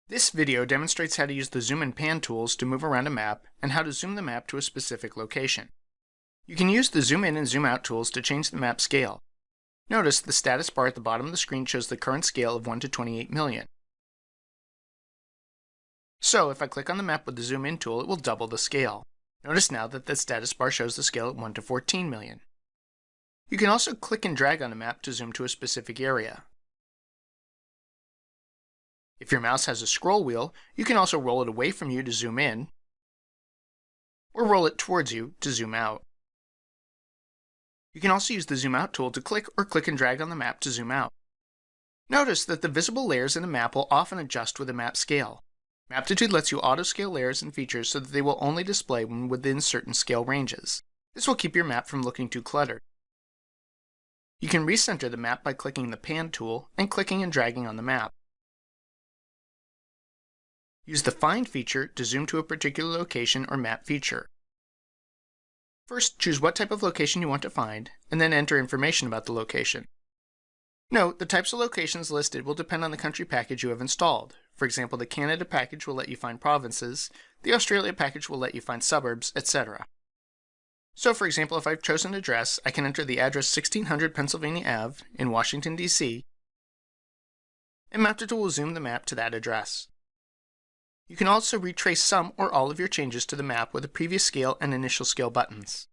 This video demonstrates how to use the zoom and pan tools to move around a map and how to zoom the map to a specific location. You can use the zoom in and zoom out tools to change the map scale. Notice the status bar at the bottom of the screen shows the current scale of 1 to 28 million. So if I click on the map with the zoom in tool, it will double the scale. Notice now that the status bar shows the scale at 1 to 14 million. You can also click and drag on a map to zoom to a specific area. If your mouse has a scroll wheel, you can also roll it away from you to zoom in, or roll it towards you to zoom out. You can also use the zoom out tool to click or click and drag on the map to zoom out. Notice that the visible layers in a map will often adjust with the map scale. Maptitude lets you auto-scale layers and features so that they will only display when within certain scale ranges. This will keep your map from looking too cluttered. You can recenter the map by clicking the pan tool and clicking and dragging on the map. Use the Find feature to zoom to a particular location or map feature. First, choose what type of location you want to find, and then enter information about the location. Note, the types of locations listed will depend on the country package you have installed. For example, the Canada package will let you find provinces, the Australia package will let you find suburbs, etc. So for example, if I've chosen an address, I can enter the address 1600 Pennsylvania Ave in Washington, D.C., and Maptitude will zoom the map to that address. You can also retrace some or all of your changes to the map with the previous scale and initial scale buttons.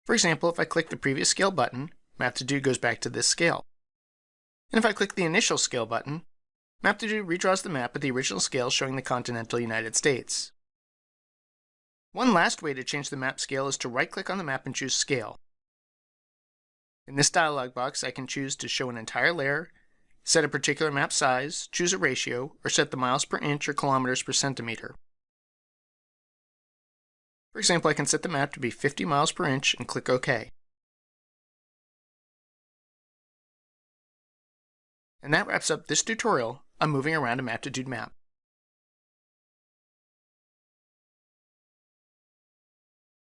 For example, if I click the previous scale button, Maptitude goes back to this scale. And if I click the initial scale button, Maptitude redraws the map at the original scale showing the continental United States. One last way to change the map scale is to right-click on the map and choose Scale. In this dialog box, I can choose to show an entire layer, set a particular map size, choose a ratio, or set the miles per inch or kilometers per centimeter. For example, I can set the map to be 50 miles per inch and click OK. And that wraps up this tutorial on moving around a Maptitude map.